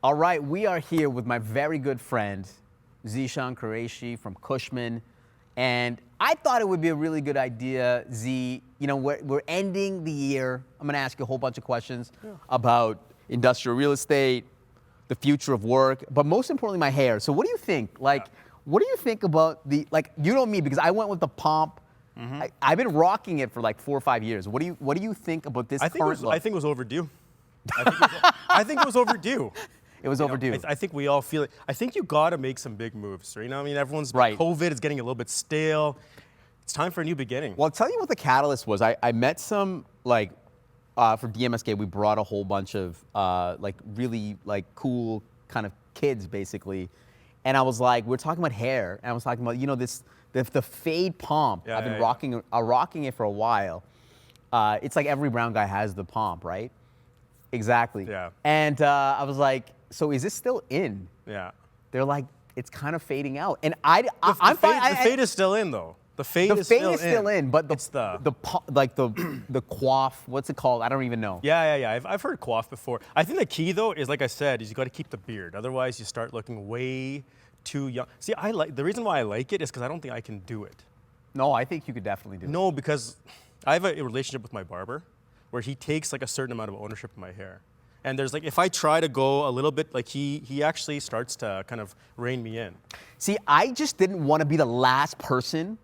All right, we are here with my very good friend, Zeshan Qureshi from Cushman. And I thought it would be a really good idea, Z. You know, we're ending the year. I'm going to ask you a whole bunch of questions about industrial real estate, the future of work, but most importantly, my hair. So what do you think? What do you think about you know me, because I went with the pomp. I've been rocking it for like 4 or 5 years. What do you think about this current look? I think it was overdue. I think it was overdue. It was overdue. I think we all feel it. I think you got to make some big moves. Right? You know, I mean, everyone's right. COVID is getting a little bit stale. It's time for a new beginning. Well, I'll tell you what the catalyst was. I met some for DMSK. We brought a whole bunch of really cool kind of kids basically, and I was like, we're talking about hair, and I was talking about the fade pomp. I've been rocking it for a while. It's like every brown guy has the pomp, right? Exactly. Yeah. And I was like, so is this still in? Yeah. They're like, it's kind of fading out. And the fade is still in though. The fade is still in, but the coif, what's it called? I don't even know. Yeah. I've heard coif before. I think the key though is, like I said, is you got to keep the beard. Otherwise, you start looking way too young. See, the reason why I like it is because I don't think I can do it. No, I think you could definitely do it. No, because I have a relationship with my barber where he takes like a certain amount of ownership of my hair. And there's if I try to go a little bit, he actually starts to kind of rein me in. See, I just didn't want to be the last person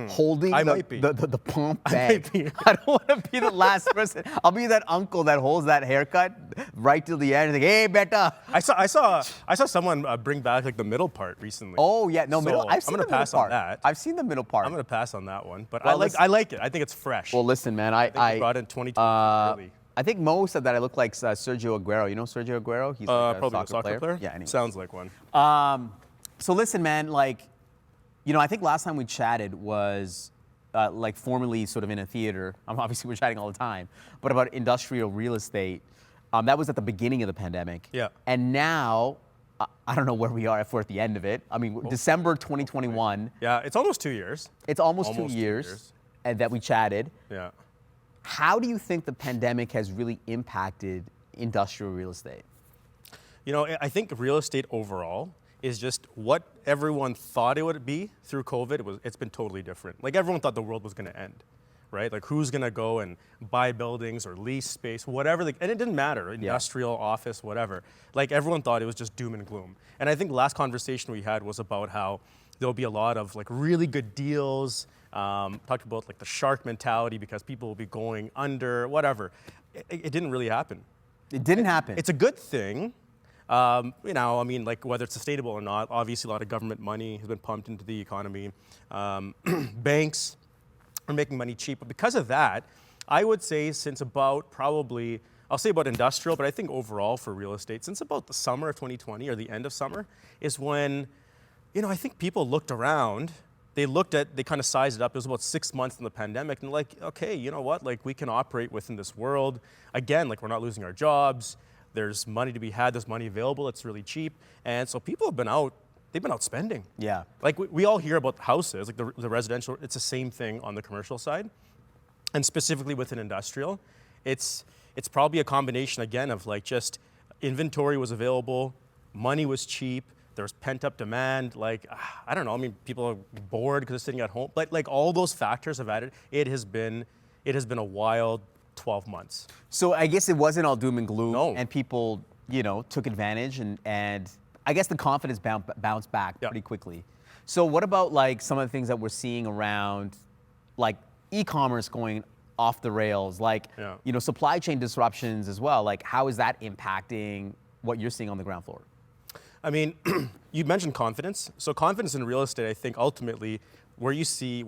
holding the pomp bag. I don't want to be the last person. I'll be that uncle that holds that haircut right till the end and like, hey, beta. I saw someone bring back the middle part recently. Oh yeah, no, middle. I've seen the middle part. On that. I've seen the middle part. I'm gonna pass on that one, but I like it. I think it's fresh. Well, listen, man, I brought in 2020 early. I think Mo said that I look like Sergio Aguero. You know Sergio Aguero? He's like probably a soccer player. Yeah, anyway. Sounds like one. So listen, man, I think last time we chatted was formerly sort of in a theater. Obviously, we're chatting all the time, but about industrial real estate. That was at the beginning of the pandemic. Yeah. And now, I don't know where we are if we're at the end of it. I mean, December 2021. Yeah, it's almost 2 years. It's almost 2 years and that we chatted. Yeah. How do you think the pandemic has really impacted industrial real estate? You know, I think real estate overall is just what everyone thought it would be through COVID. It's been totally different. Like everyone thought the world was going to end, right? Like who's going to go and buy buildings or lease space, whatever. And it didn't matter, industrial, office, whatever. Like everyone thought it was just doom and gloom. And I think the last conversation we had was about how there'll be a lot of really good deals. Talked about the shark mentality because people will be going under, whatever. It didn't really happen. It didn't happen. It's a good thing. I mean, whether it's sustainable or not, obviously a lot of government money has been pumped into the economy. Banks are making money cheap. But because of that, I would say since about probably, I'll say about industrial, but I think overall for real estate, since about the summer of 2020 or the end of summer is when, I think people looked around. They kind of sized it up. It was about 6 months in the pandemic, and okay, you know what? we can operate within this world. Again, we're not losing our jobs. There's money to be had. There's money available. It's really cheap, and so people have been out. They've been out spending. Yeah. We all hear about houses, the residential. It's the same thing on the commercial side, and specifically within industrial, it's probably a combination again of just inventory was available, money was cheap. There's pent-up demand, I don't know, I mean, people are bored because they're sitting at home. But all those factors have added, it has been a wild 12 months. So I guess it wasn't all doom and gloom. No. And people, took advantage and I guess the confidence bounced back pretty quickly. So what about some of the things that we're seeing around e-commerce going off the rails, supply chain disruptions as well? How is that impacting what you're seeing on the ground floor? I mean, you mentioned confidence. So confidence in real estate, I think ultimately where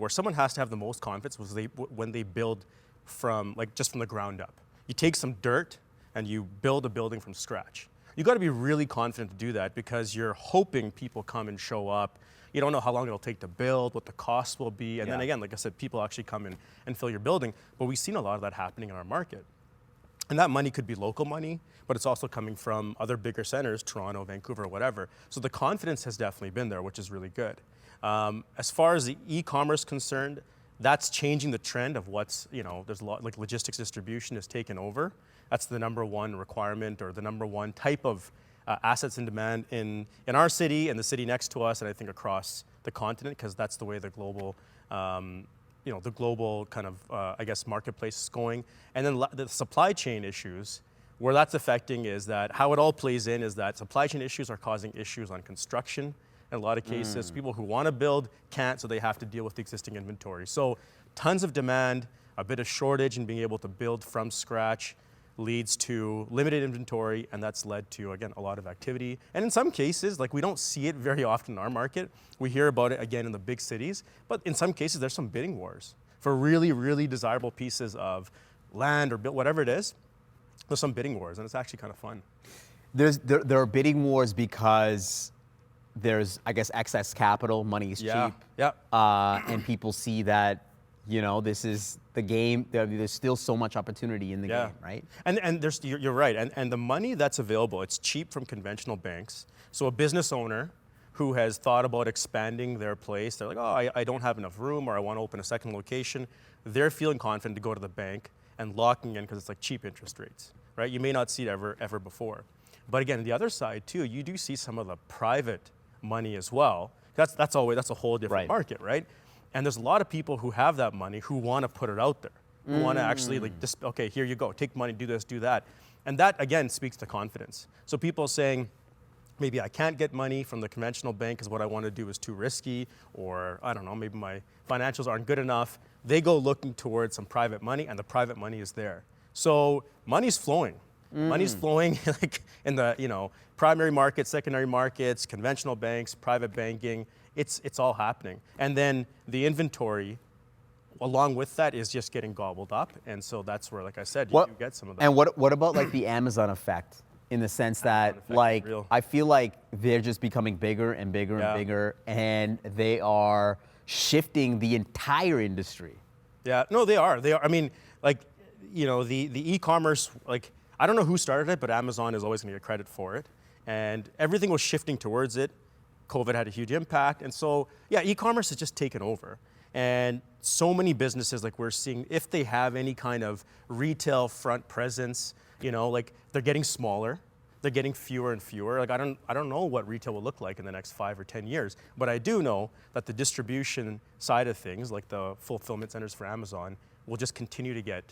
someone has to have the most confidence was when they build from just from the ground up. You take some dirt and you build a building from scratch. You got to be really confident to do that because you're hoping people come and show up. You don't know how long it'll take to build, what the costs will be. And then again, like I said, people actually come in and fill your building. But we've seen a lot of that happening in our market. And that money could be local money, but it's also coming from other bigger centers, Toronto, Vancouver, whatever. So the confidence has definitely been there, which is really good. As far as the e-commerce concerned, that's changing the trend of what's, there's a lot, logistics distribution has taken over. That's the number one requirement or the number one type of assets in demand in our city and the city next to us, and I think across the continent, because that's the way the global, the global kind of, I guess, marketplace is going. And then the supply chain issues, where that's affecting is that how it all plays in is that supply chain issues are causing issues on construction. In a lot of cases, people who want to build can't, so they have to deal with the existing inventory. So tons of demand, a bit of shortage in being able to build from scratch leads to limited inventory, and that's led to, again, a lot of activity. And in some cases, like we don't see it very often in our market. We hear about it again in the big cities, but in some cases there's some bidding wars for really, really desirable pieces of land or whatever it is. There's some bidding wars, and it's actually kind of fun. There are bidding wars because there's, I guess, excess capital, money is cheap. Yeah. And people see that, this is the game. There's still so much opportunity in the game, right? And you're right. And the money that's available, it's cheap from conventional banks. So a business owner who has thought about expanding their place, they're like, oh, I don't have enough room, or I want to open a second location. They're feeling confident to go to the bank and locking in because it's like cheap interest rates, right? You may not see it ever before. But again, the other side too, you do see some of the private money as well. That's a whole different market, right? And there's a lot of people who have that money who want to put it out there, who want to actually okay, here you go, take money, do this, do that. And that again speaks to confidence. So people saying, maybe I can't get money from the conventional bank because what I want to do is too risky, or I don't know, maybe my financials aren't good enough. They go looking towards some private money, and the private money is there. So money's flowing. Money's flowing like in the primary markets, secondary markets, conventional banks, private banking. It's all happening. And then the inventory, along with that, is just getting gobbled up. And so that's where, like I said, you get some of that. And what about like the Amazon effect? In the sense that, like, I feel like they're just becoming bigger and bigger and bigger, and they are shifting the entire industry. Yeah, no, they are. I mean, like, the e-commerce, like, I don't know who started it, but Amazon is always going to get credit for it. And everything was shifting towards it. COVID had a huge impact. And so, yeah, e-commerce has just taken over. And so many businesses, like we're seeing, if they have any kind of retail front presence, like they're getting smaller, they're getting fewer and fewer. Like I don't know what retail will look like in the next 5 or 10 years, but I do know that the distribution side of things, like the fulfillment centers for Amazon, will just continue to get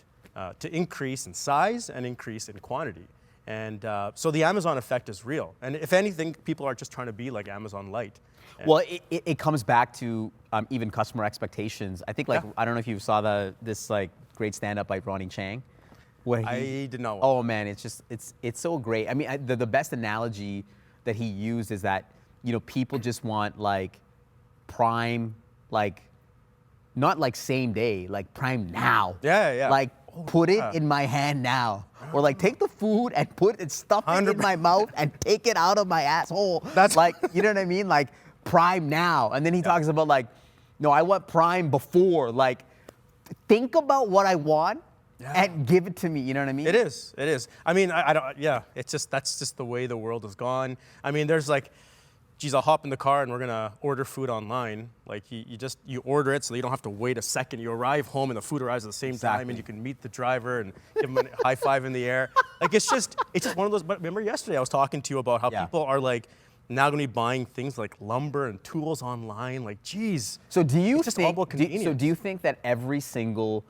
to increase in size and increase in quantity. And so the Amazon effect is real. And if anything, people are just trying to be like Amazon Light. Well, it comes back to even customer expectations. I think, I don't know if you saw this great stand-up by Ronnie Chang. I did not watch. Oh man, it's so great. I mean, the best analogy that he used is that people just want like prime, like not like same day, like prime now. Yeah. Like put it in my hand now, or like take the food and stuff it in my mouth and take it out of my asshole. That's like, you know what I mean? Like prime now, and then he talks about like, no, I want prime before. Like, think about what I want. And give it to me, you know what I mean? It is. I mean, I don't, it's just, that's just the way the world has gone. I mean, there's like, geez, I'll hop in the car and we're gonna order food online. Like you order it so you don't have to wait a second. You arrive home and the food arrives at the same time, and you can meet the driver and give him a high five in the air. Like it's just one of those, but remember yesterday I was talking to you about how people are like, now gonna be buying things like lumber and tools online, like geez. So do you think that every single,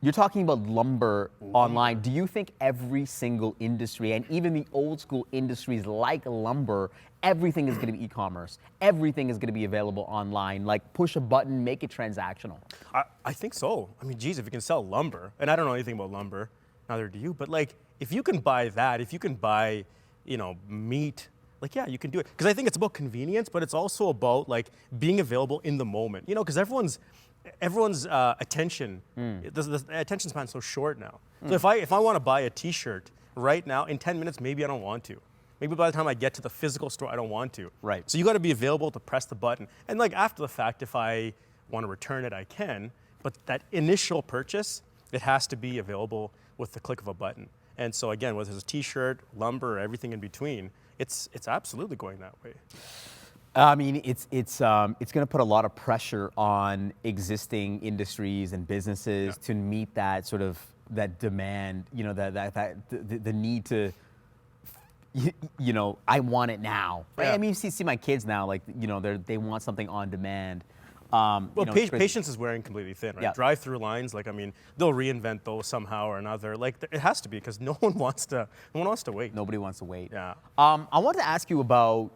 you're talking about lumber online. Do you think every single industry, and even the old school industries like lumber, everything is going to be e-commerce? Everything is going to be available online. Like push a button, make it transactional. I think so. I mean, geez, if you can sell lumber, and I don't know anything about lumber, neither do you, but like if you can buy that, if you can buy, meat, like yeah, you can do it. Because I think it's about convenience, but it's also about like being available in the moment. Because everyone's attention, the attention span is so short now. So if I want to buy a T-shirt right now, in 10 minutes, maybe I don't want to. Maybe by the time I get to the physical store, I don't want to. Right. So you got to be available to press the button. And like after the fact, if I want to return it, I can. But that initial purchase, it has to be available with the click of a button. And so again, whether it's a T-shirt, lumber, or everything in between, it's absolutely going that way. I mean, it's going to put a lot of pressure on existing industries and businesses to meet that sort of that demand. The need to, you know, I want it now. Right? Yeah. I mean, you see my kids now, like, you know, they want something on demand. Well, you know, it's crazy. patience is wearing completely thin, right? Yeah. Drive-through lines, like, I mean, they'll reinvent those somehow or another. Like, it has to be, because no one wants to wait. Nobody wants to wait. Yeah. I want to ask you about,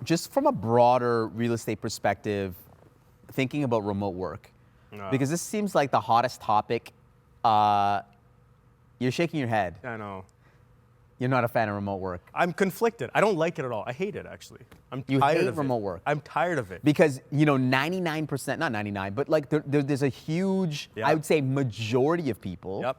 just from a broader real estate perspective, thinking about remote work. Because this seems like the hottest topic. You're shaking your head. I know. You're not a fan of remote work. I'm conflicted. I don't like it at all. I hate it, actually. You tired hate of remote it. work. I'm tired of it. Because, you know, 99%, not 99, but like there's a huge, Yeah. I would say majority of people Yep.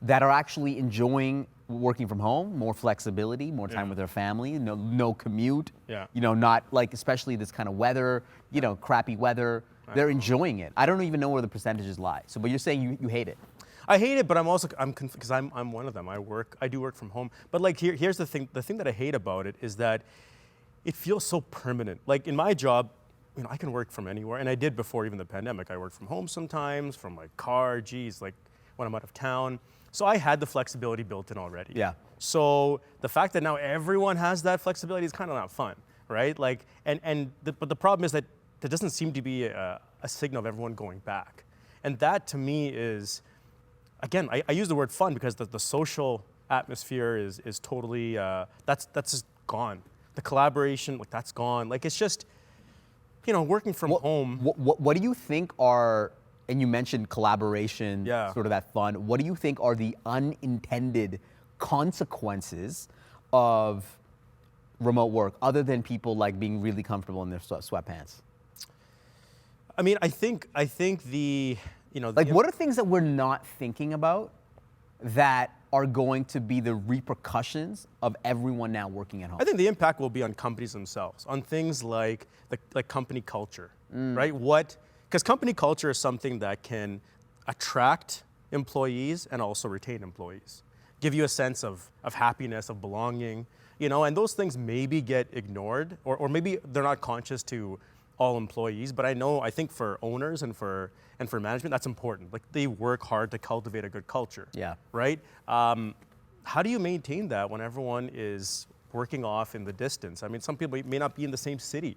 that are actually enjoying working from home, more flexibility, more time with their family, no commute. Yeah. You know, not like, especially this kind of weather, you know, crappy weather. They're enjoying it. I don't even know where the percentages lie. So, but you're saying you hate it. I hate it, but because I'm one of them. I do work from home. But like here's the thing that I hate about it is that it feels so permanent. Like in my job, you know, I can work from anywhere, and I did before even the pandemic. I worked from home sometimes, from my car, like when I'm out of town. So I had the flexibility built in already. Yeah. So the fact that now everyone has that flexibility is kind of not fun, right? Like, but the problem is that there doesn't seem to be a signal of everyone going back. And that to me is, again, I use the word fun because the social atmosphere is totally, that's just gone. The collaboration, like that's gone. Like it's just, you know, working from home. What do you think are, and you mentioned collaboration, Yeah. sort of that fun. What do you think are the unintended consequences of remote work, other than people like being really comfortable in their sweatpants? I mean, I think the, you know, Like, what are things that we're not thinking about that are going to be the repercussions of everyone now working at home? I think the impact will be on companies themselves, on things like company culture, right? Because company culture is something that can attract employees and also retain employees, give you a sense of happiness, of belonging, you know, and those things maybe get ignored, or maybe they're not conscious to all employees, but I think for owners and for management, that's important. Like they work hard to cultivate a good culture. Yeah. Right? How do you maintain that when everyone is working off in the distance? I mean, some people may not be in the same city.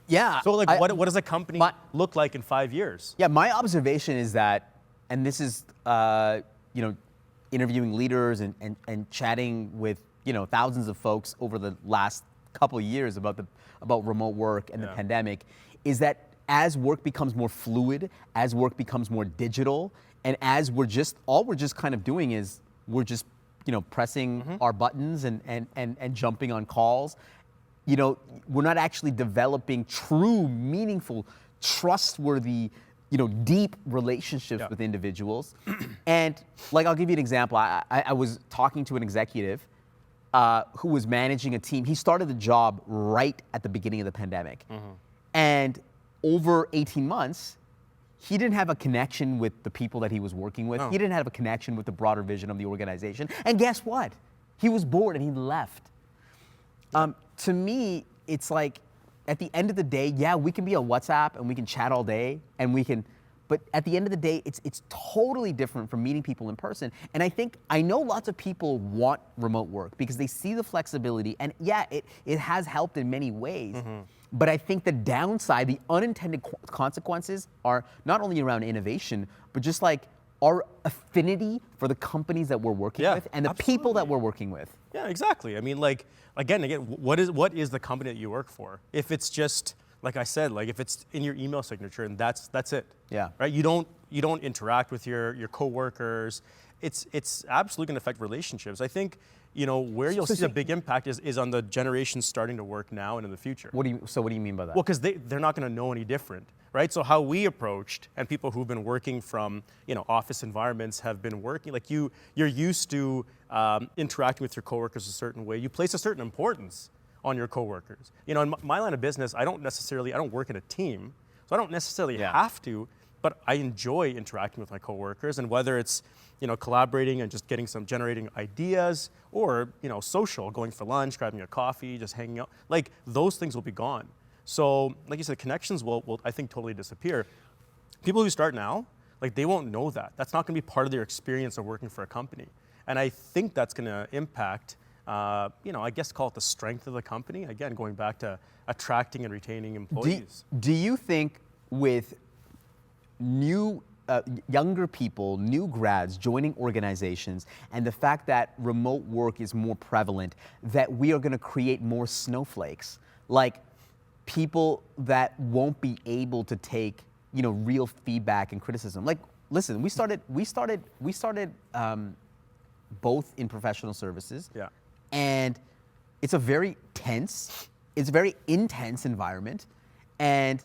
Yeah. So like, what does a company look like in 5 years? Yeah, my observation is that, and this is, you know, interviewing leaders and chatting with, you know, thousands of folks over the last couple of years about remote work and the pandemic, is that as work becomes more fluid, as work becomes more digital, and as all we're just kind of doing is we're just, you know, pressing our buttons and jumping on calls. You know, we're not actually developing true, meaningful, trustworthy, you know, deep relationships with individuals. And like, I'll give you an example. I was talking to an executive who was managing a team. He started the job right at the beginning of the pandemic. And over 18 months, he didn't have a connection with the people that he was working with. He didn't have a connection with the broader vision of the organization. And guess what? He was bored and he left. To me, it's like, at the end of the day, yeah, we can be on WhatsApp and we can chat all day and but at the end of the day, it's totally different from meeting people in person. And I know lots of people want remote work because they see the flexibility, and yeah, it has helped in many ways. But I think the downside, the unintended consequences are not only around innovation, but just like our affinity for the companies that we're working with and the people that we're working with. Yeah, exactly. I mean, like, again, what is the company that you work for? If it's just, like I said, like if it's in your email signature and that's it. Yeah. Right? You don't interact with your coworkers. It's absolutely going to affect relationships. I think, you know, where you'll see a big impact is on the generations starting to work now and in the future. What do you mean by that? Well, because they're not going to know any different, right? So how we approached, and people who've been working from, you know, office environments have been working, like you're used to interacting with your coworkers a certain way. You place a certain importance on your coworkers. You know, in my line of business, I don't work in a team, so I don't necessarily have to, but I enjoy interacting with my coworkers, and whether it's, you know, collaborating and just generating ideas, or, you know, social, going for lunch, grabbing a coffee, just hanging out, like those things will be gone. So, like you said, connections will I think totally disappear. People who start now, like they won't know that. That's not going to be part of their experience of working for a company. And I think that's going to impact I guess call it the strength of the company. Again, going back to attracting and retaining employees. Do you think with new younger people, new grads joining organizations, and the fact that remote work is more prevalent, that we are going to create more snowflakes, like people that won't be able to take, real feedback and criticism? Like, listen, we started both in professional services, Yeah. and it's a very intense environment, and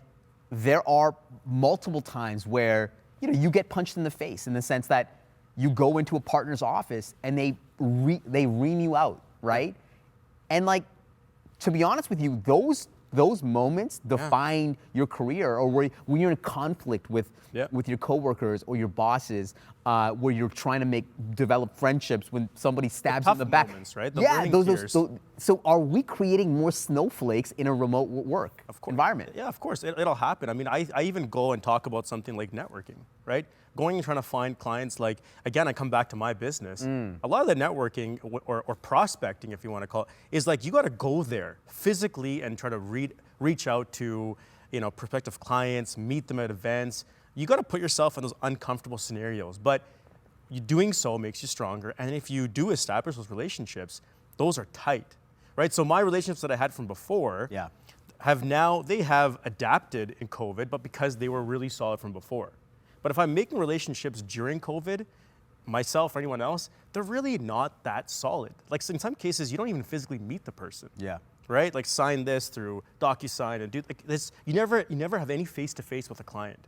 there are multiple times where you get punched in the face, in the sense that you go into a partner's office and they ream you out, right? And like, to be honest with you, those moments define your career, or when you're in conflict with your coworkers or your bosses, where you're trying to develop friendships when somebody stabs you in the back. Moments, right? The Yeah, learning those. tiers. So are we creating more snowflakes in a remote work environment? Yeah, of course, it'll happen. I mean, I even go and talk about something like networking, right? Going and trying to find clients, like, again, I come back to my business. A lot of the networking or prospecting, if you want to call it, is like, you got to go there physically and try to reach out to, prospective clients, meet them at events. You got to put yourself in those uncomfortable scenarios, but doing so makes you stronger. And if you do establish those relationships, those are tight, right? So my relationships that I had from before have adapted in COVID, but because they were really solid from before. But if I'm making relationships during COVID, myself or anyone else, they're really not that solid. Like, in some cases, you don't even physically meet the person. Yeah. Right? Like, sign this through DocuSign and do like this. You never have any face-to-face with a client.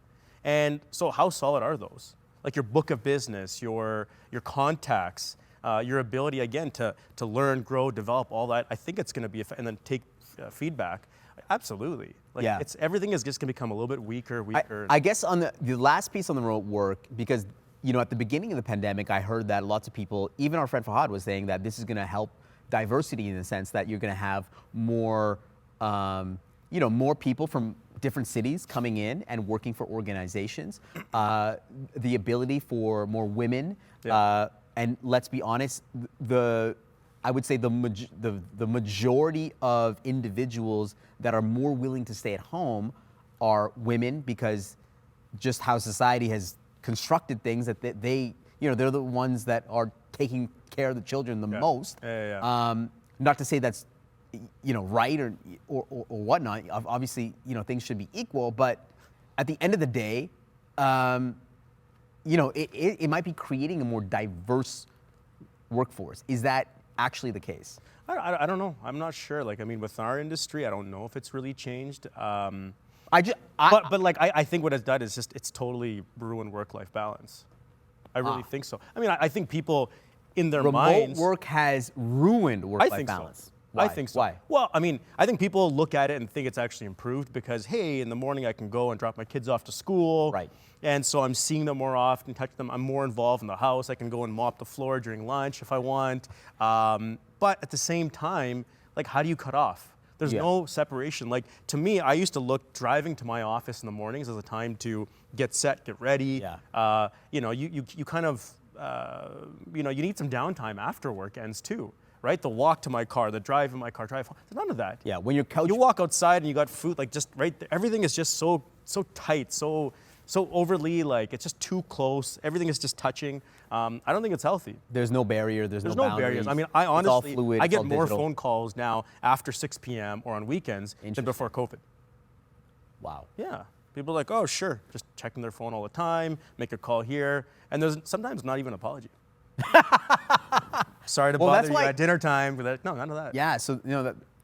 And so how solid are those? Like, your book of business, your contacts, your ability, again, to learn, grow, develop, all that. I think it's going to be, and then take feedback. Absolutely. Like, everything is just going to become a little bit weaker. I guess on the last piece on the remote work, because at the beginning of the pandemic, I heard that lots of people, even our friend Fahad, was saying that this is going to help diversity, in the sense that you're going to have more, more people from different cities coming in and working for organizations. The ability for more women, and let's be honest, I would say the majority of individuals that are more willing to stay at home are women, because just how society has constructed things, that they're the ones that are taking care of the children the most. Not to say that's right or whatnot. Obviously, things should be equal, but at the end of the day, it might be creating a more diverse workforce. Is that actually the case? I don't know. I'm not sure. Like, I mean, with our industry, I don't know if it's really changed. But I think what it's done is it's totally ruined work-life balance. I really think so. I mean, I think people in their minds. Remote work has ruined work-life balance. So. I think so. Why? Well, I mean, I think people look at it and think it's actually improved because, hey, in the morning I can go and drop my kids off to school. Right. And so I'm seeing them more often, touch them. I'm more involved in the house. I can go and mop the floor during lunch if I want. But at the same time, like, how do you cut off? There's no separation. Like, to me, I used to look driving to my office in the mornings as a time to get set, get ready. You kind of, you need some downtime after work ends too. Right? The walk to my car, the drive in my car, drive home. None of that. Yeah, when you're you walk outside and you got food, like, just right there. Everything is just so tight, so overly, like, it's just too close. Everything is just touching. I don't think it's healthy. There's no barrier. There's no barriers. I mean, I honestly, it's all fluid, I get all more digital. phone calls now after 6 p.m. or on weekends than before COVID. Wow. Yeah. People are like, oh, sure, just checking their phone all the time, make a call here, and there's sometimes not even an apology. Sorry to bother you at dinner time. No, none of that. Yeah, so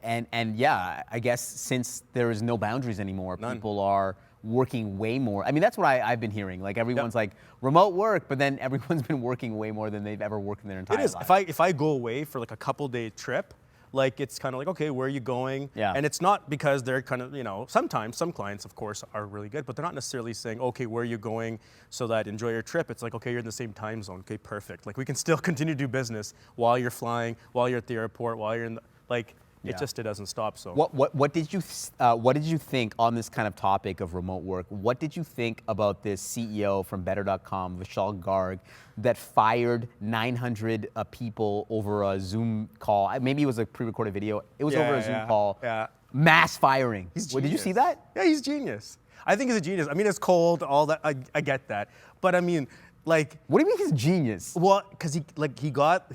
I guess since there is no boundaries anymore, people are working way more. I mean, that's what I've been hearing. Like, everyone's like remote work, but then everyone's been working way more than they've ever worked in their entire life. It is. If I go away for like a couple-day trip, like, it's kind of like, okay, where are you going? Yeah. And it's not because they're kind of, sometimes some clients, of course, are really good, but they're not necessarily saying, okay, where are you going so that enjoy your trip. It's like, okay, you're in the same time zone. Okay, perfect. Like, we can still continue to do business while you're flying, while you're at the airport, while you're in the, like, It doesn't stop. So What did you think on this kind of topic of remote work? What did you think about this CEO from Better.com, Vishal Garg, that fired 900 people over a Zoom call? Maybe it was a pre-recorded video. It was over a Zoom call. Yeah. Mass firing. He's Did you genius. see that? Yeah, he's genius. I think he's a genius. I mean, it's cold, all that. I get that, but I mean, like, What do you mean he's genius? well, because he got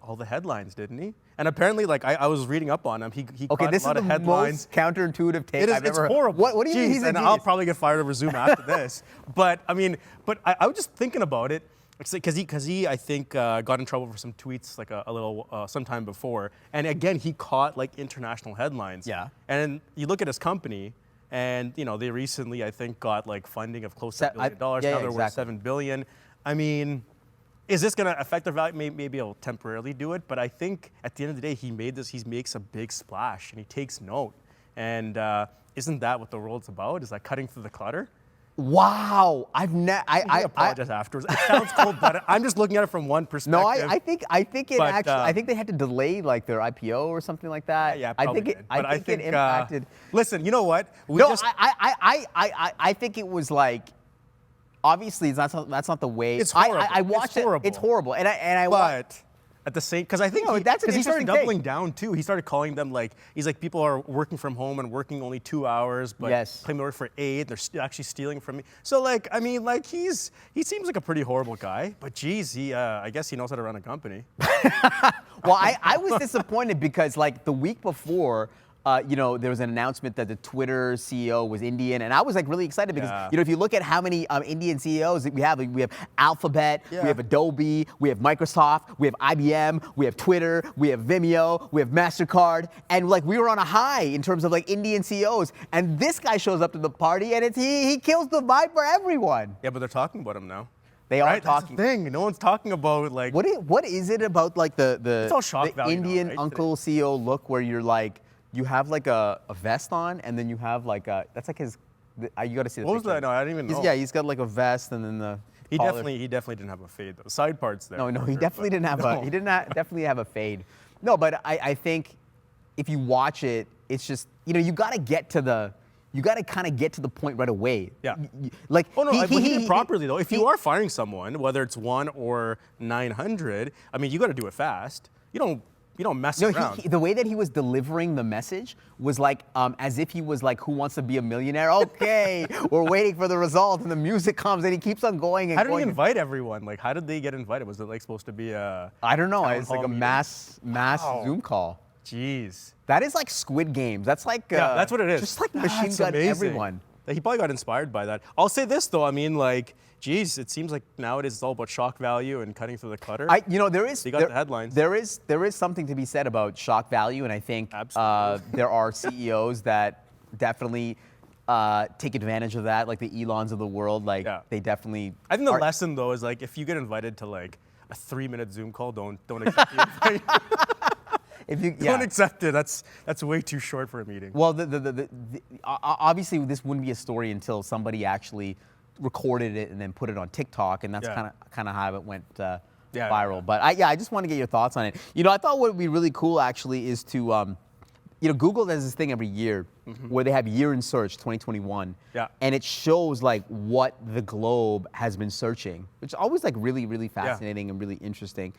all the headlines, didn't he? And apparently, like, I was reading up on him. He Okay, caught this a lot is of the headlines. most counterintuitive take I've It's ever heard. horrible. What do you mean Jeez, he's a and genius? I'll probably get fired over Zoom after this. But I mean, I was just thinking about it because he I think got in trouble for some tweets like a little sometime before, and again he caught like international headlines. Yeah. And you look at his company, and you know they recently I think got like funding of close to $1 billion. Now they're worth $7 billion. I mean, is this going to affect their value? Maybe it'll temporarily do it, but I think at the end of the day, he makes a big splash and he takes note. And isn't that what the world's about? Is that cutting through the clutter? Wow, I've never. I apologize afterwards. It sounds cold, but I'm just looking at it from one perspective. No, I think it But, actually. I think they had to delay like their IPO or something like that. Yeah, I probably think it. did. I But think it impacted. Listen, you know what? I think it was like. Obviously, that's not the way. It's horrible. I watched it. It's horrible, and I. But at the same, because I think No, that's an he started interesting doubling take. down too. He started calling them like he's like people are working from home and working only 2 hours, but Yes. claim to work for 8. They're actually stealing from me. So like I mean like he seems like a pretty horrible guy, but geez, I guess he knows how to run a company. Well, I was disappointed because like the week before. There was an announcement that the Twitter CEO was Indian, and I was like really excited because if you look at how many Indian CEOs we have Alphabet, we have Adobe, we have Microsoft, we have IBM, we have Twitter, we have Vimeo, we have MasterCard, and like we were on a high in terms of like Indian CEOs, and this guy shows up to the party and he kills the vibe for everyone. Yeah, but they're talking about him now. They are Right? talking. That's the thing. No one's talking about like What is it about like It's all shock the value now, Indian right, uncle CEO look where you're like you have like a vest on and then you have like that's like his you got to see the what was picture. that? No, I didn't even know. Yeah, he's got like a vest and then the He collar. definitely didn't have a fade though. Side parts there. No, for he sure, definitely but didn't have no. he did not definitely have a fade. No, but I think if you watch it, it's just you got to get to the you got to kind of get to the point right away. Yeah. Like Oh no, but he did it properly though. If you are firing someone, whether it's 1 or 900, I mean you got to do it fast. You don't mess around. The way that he was delivering the message was like as if he was like, "Who wants to be a millionaire?" Okay, we're waiting for the result, and the music comes, and he keeps on going and How did he going. invite everyone? Like, how did they get invited? Was it like supposed to be a? I don't know. town It's like hall a meeting? mass Wow. Zoom call. Jeez. That is like Squid Games. That's like Yeah, that's what it is. Just like That's machine gun amazing. everyone. He probably got inspired by that. I'll say this though. I mean, like, geez, it seems like nowadays it's all about shock value and cutting through the clutter. There is. They got the headlines. There is something to be said about shock value, and I think Absolutely. there are CEOs that definitely take advantage of that, like the Elons of the world. Like they definitely. I think the are- lesson though is like if you get invited to like a 3-minute Zoom call, don't accept the invite. If you Don't accept it. That's way too short for a meeting. Well, obviously this wouldn't be a story until somebody actually recorded it and then put it on TikTok, and that's Yeah. kind of how it went Yeah. viral. But I just want to get your thoughts on it. I thought what would be really cool actually is to, Google does this thing every year where they have year in search 2021, Yeah. and it shows like what the globe has been searching, which is always like really really fascinating and really interesting.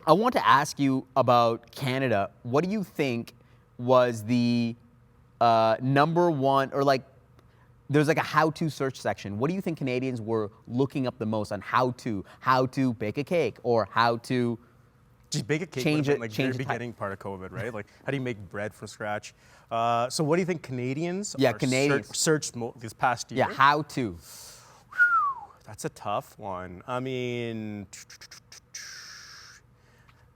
I want to ask you about Canada. What do you think was the number one, or like, there's like a how-to search section. What do you think Canadians were looking up the most on how to bake a cake, or how to Just bake a cake change would have it- been, like change very the type. beginning part of COVID, right? Like how do you make bread from scratch? So what do you think Canadians Canadians. searched this past year? Yeah, how to. That's a tough one. I mean,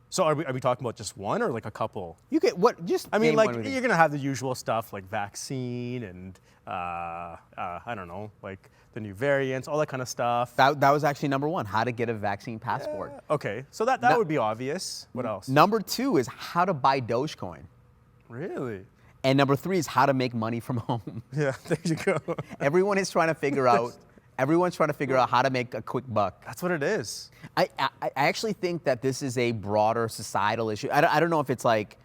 so are we talking about just one or like a couple? You get what? Just I mean, name like one of these. you're gonna have the usual stuff like vaccine and I don't know, like the new variants, all that kind of stuff. That was actually number one. How to get a vaccine passport. Okay, so that No- would be obvious. What else? Number two is how to buy Dogecoin, Really? and number three is how to make money from home. Yeah, there you go. Everyone is trying to figure out. Everyone's trying to figure out how to make a quick buck. That's what it is. I actually think that this is a broader societal issue. I don't know if it's like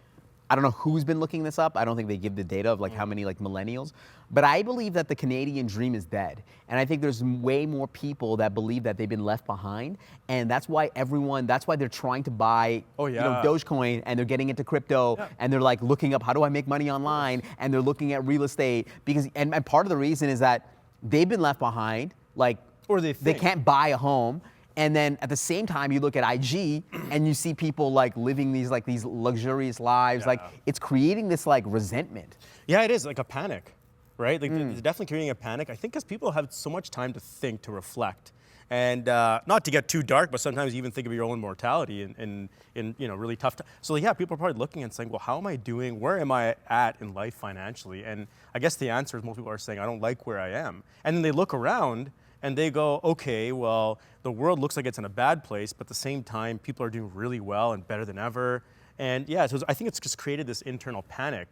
I don't know who's been looking this up. I don't think they give the data of like how many like millennials, but I believe that the Canadian dream is dead. And I think there's way more people that believe that they've been left behind. And that's why that's why they're trying to buy, Dogecoin, and they're getting into crypto, and they're like looking up, how do I make money online? And they're looking at real estate because, and part of the reason is that they've been left behind, like, Or they can't buy a home. And then at the same time, you look at IG and you see people like living these luxurious lives. Like it's creating this like resentment. Yeah, it is like a panic, right? Like it's definitely creating a panic. I think because people have so much time to think, to reflect, and not to get too dark, but sometimes even think of your own mortality in really tough times. So yeah, people are probably looking and saying, well, how am I doing? Where am I at in life financially? And I guess the answer is most people are saying, I don't like where I am. And then they look around and they go, okay, well, the world looks like it's in a bad place, but at the same time, people are doing really well and better than ever. And yeah, so I think it's just created this internal panic.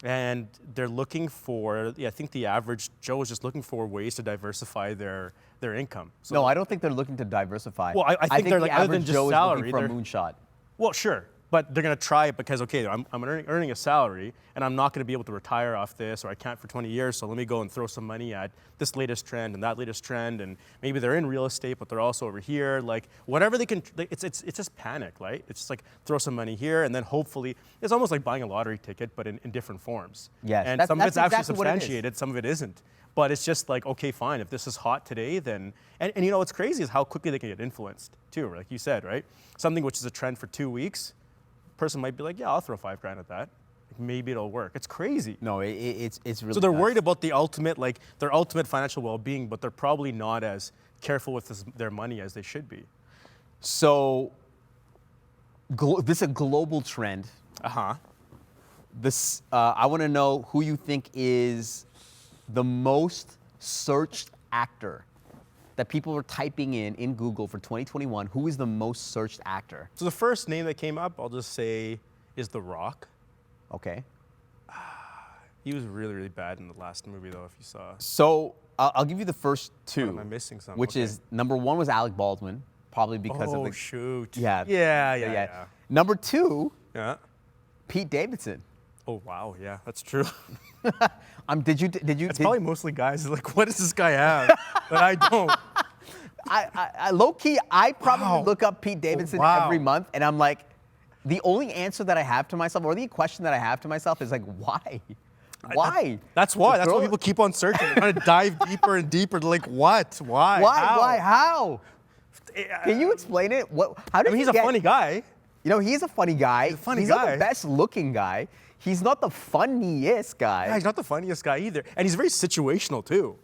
And they're looking for, I think the average Joe is just looking for ways to diversify their income. So, no, I don't think they're looking to diversify. Well, I think they're like, other than just Joe salary, is looking for a moonshot. Well, sure. But they're going to try it because, okay, I'm earning a salary, and I'm not going to be able to retire off this, or I can't for 20 years, so let me go and throw some money at this latest trend and that latest trend, and maybe they're in real estate, but they're also over here. Like, whatever they can, it's just panic, right? It's just like, throw some money here, and then hopefully, it's almost like buying a lottery ticket, but in different forms. Yes. And some of it's actually exactly substantiated, some of it isn't. But it's just like, okay, fine, if this is hot today, then, and you know, what's crazy is how quickly they can get influenced, too, like you said, right? Something which is a trend for 2 weeks, person might be like, yeah, I'll throw $5,000 at that. Like, maybe it'll work. It's crazy. No, it's really. So they're nuts. worried about the ultimate, like their ultimate financial well-being, but they're probably not as careful with their money as they should be. So this is a global trend. This I want to know who you think is the most searched actor that people were typing in Google for 2021. Who is the most searched actor? So the first name that came up, I'll just say, is The Rock. Okay. He was really, really bad in the last movie, though, if you saw. So I'll give you the first two. Am I missing something? Which is, number one was Alec Baldwin, probably because of the. Oh, shoot. Yeah. Number two, Yeah. Pete Davidson. Oh, wow, yeah, that's true. Did you? It's probably mostly guys like, what does this guy have that I don't? I low key, I probably look up Pete Davidson every month, and I'm like, the only answer that I have to myself, or the question that I have to myself, is like, why? Why? That's why. That's why people keep on searching. They're trying to dive deeper and deeper. They're like, what? Why? Why? How? Why? How? Can you explain it? What? How did he's a funny guy. You know, he's a funny guy. He's a funny guy. He's not the best looking guy. He's not the funniest guy. Yeah, he's not the funniest guy either. And he's very situational too.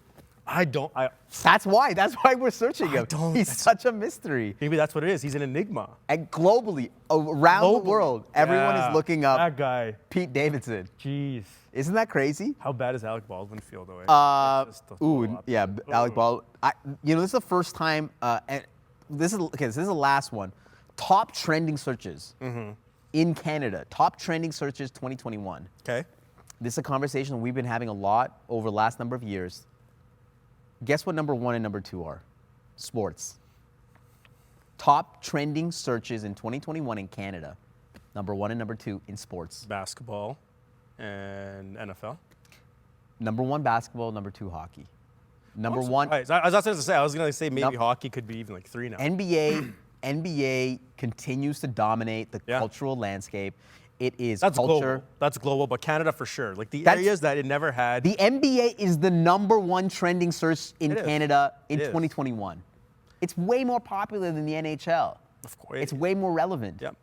That's why we're searching him. He's such a mystery. Maybe that's what it is. He's an enigma. And globally, around the world, everyone is looking up that guy. Pete Davidson. Jeez. Isn't that crazy? How bad does Alec Baldwin feel though? Alec Baldwin. This is the first time, and this is the last one. Top trending searches in Canada. Top trending searches 2021. Okay. This is a conversation we've been having a lot over the last number of years. Guess what number one and number two are? Sports. Top trending searches in 2021 in Canada. Number one and number two in sports. Basketball and NFL. Number one, basketball. Number two, hockey. Number one. I was going to say maybe hockey could be even like 3 now. NBA continues to dominate the cultural landscape. It is That's culture. Global. That's global, but Canada for sure. Like the areas that it never had. The NBA is the number one trending search in Canada in It is. 2021. It's way more popular than the NHL. Of course. It's way more relevant. Yep.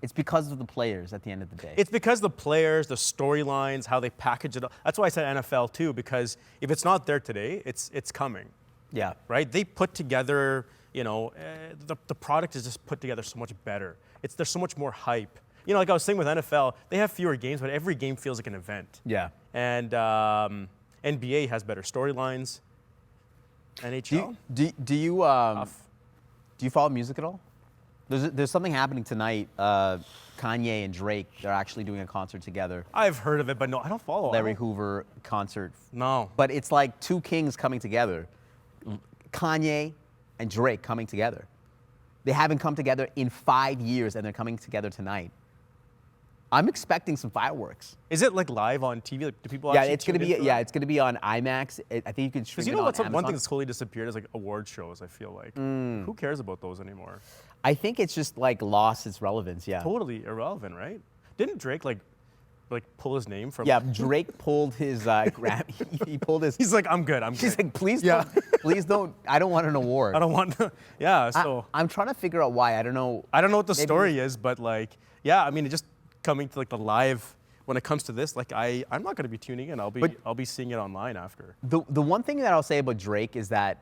It's because of the players at the end of the day. It's because the players, the storylines, how they package it. That's why I said NFL too, because if it's not there today, it's coming. Yeah. Right? They put together, the product is just put together so much better. There's so much more hype. Like I was saying with NFL, they have fewer games, but every game feels like an event. Yeah. And NBA has better storylines. NHL. Do you follow music at all? There's something happening tonight. Kanye and Drake, they're actually doing a concert together. I've heard of it, but no, I don't follow. Larry Hoover concert. No. But it's like two kings coming together. Kanye and Drake coming together. They haven't come together in 5 years, and they're coming together tonight. I'm expecting some fireworks. Is it like live on TV? Like, do people Yeah, actually it's gonna tune be into it's gonna be on IMAX. I think you can stream Because you it know on what's one Amazon. thing that's totally disappeared is like award shows. I feel like who cares about those anymore? I think it's just like lost its relevance. Yeah. Totally irrelevant, right? Didn't Drake like pull his name from? Yeah, Drake pulled his he pulled his. He's like, I'm good. I'm He's good. like, please Yeah. don't, please don't. I don't want an award. I don't want. Yeah. So I'm trying to figure out why. I don't know. I don't know what the Maybe- story is, but like, yeah. I mean, just coming to like the live. When it comes to this, like I'm not going to be tuning in. I'll be seeing it online after. The one thing that I'll say about Drake is that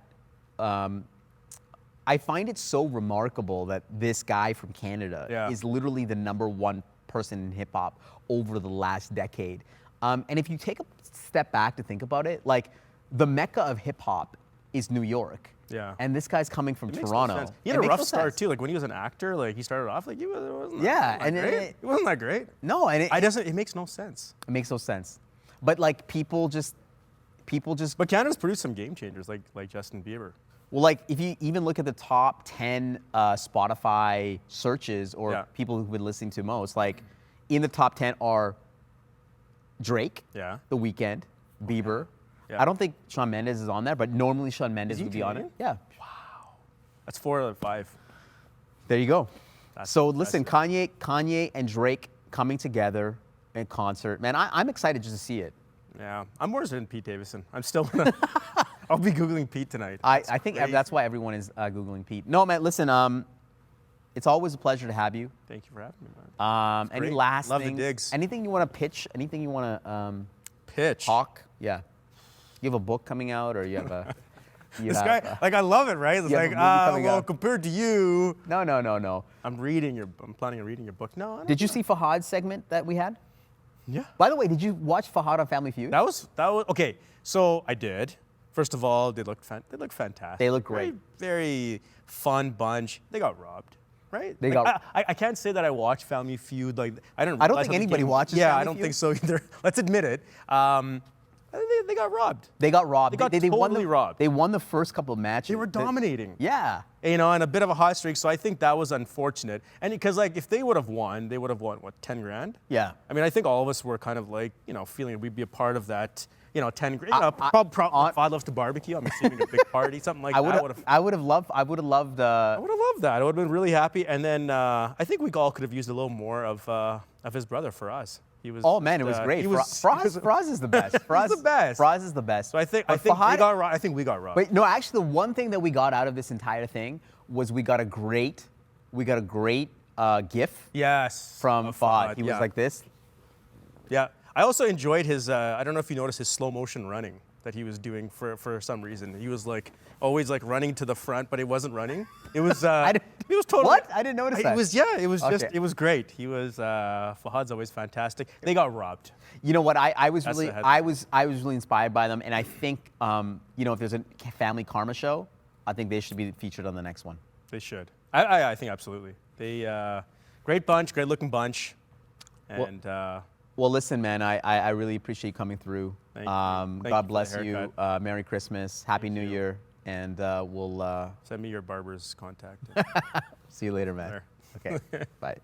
I find it so remarkable that this guy from Canada Yeah. is literally the #1 person in hip hop over the last decade. And if you take a step back to think about it, like the mecca of hip hop is New York. Yeah. And this guy's coming from It makes no Toronto. sense. He It had a makes rough no start sense. too. Like when he was an actor, like he started off like he wasn't. Yeah, that and great. it wasn't that great. No, and It makes no sense. it makes no sense. But like people just. But Canada's produced some game changers like Justin Bieber. Well, like if you even look at the top 10 Spotify searches or Yeah. people who've been listening to most, like in the top 10 are Drake, Yeah. The Weeknd, Bieber. Yeah. I don't think Shawn Mendes is on there, but normally Shawn Mendes he would be on it. Canadian? Yeah. That's 4 out of 5. There you go. That's So listen, impressive. Kanye and Drake coming together in concert. Man, I'm excited just to see it. Yeah, I'm more interested in Pete Davidson. I'm still gonna. I'll be googling Pete tonight. I think crazy. that's why everyone is Googling Pete. No, man, listen, it's always a pleasure to have you. Thank you for having me, man. Any great. last Love the things? digs. Anything you want to pitch? Anything you want to Pitch. talk? Yeah. You have a book coming out, or you have a. You This have, guy, like, I love it, right? It's you have like, a movie coming well, out. compared to you, no. I'm planning on reading your book. No, I don't Did you see Fahad's segment that we had? Yeah. By the way, did you watch Fahad on Family Feud? That was okay. So I did. First of all, they look fantastic. They look great. Very, very fun bunch. They got robbed, right? They Like, got- I can't say that I watched Family Feud. Like I don't. I don't realize think how the anybody game- watches Yeah, Family I don't Feud. think so either. Let's admit it. They got robbed. They got robbed. They got won totally robbed. They won the first couple of matches. They were dominating. Yeah. You know, and a bit of a hot streak. So I think that was unfortunate. And because like if they would have won, they would have won what, 10 grand? Yeah. I mean, I think all of us were kind of like, you know, feeling we'd be a part of that, you know, 10 grand. Fahad loves to barbecue. I'm assuming a big party, something like that. I would have loved. I would have loved that. I would have been really happy. And then I think we all could have used a little more of his brother for us. He was. Oh man, it was great. Froz is the best. Froz the best. Froz is the best. So I think Fahad, I think we got robbed. Wait, no, actually, the one thing that we got out of this entire thing was we got a great GIF Yes. from of Fahad. He was yeah. like this. Yeah, I also enjoyed his. I don't know if you noticed his slow motion running that he was doing for some reason. He was like always like running to the front, but he wasn't running. It was. It was totally. What? I didn't notice that. It was It was just. Okay. It was great. He was. Fahad's always fantastic. They got robbed. You know what? I was That's really the headline. I was really inspired by them, and I think you know, if there's a family karma show, I think they should be featured on the next one. They should. I think absolutely. They great bunch, great looking bunch, and. Well, listen, man, I really appreciate you coming through. Thank you. Thank you for God the bless you. haircut. Merry Christmas. Happy Thank New you. Year. And we'll Send me your barber's contact. see you later, man. There. Okay, bye.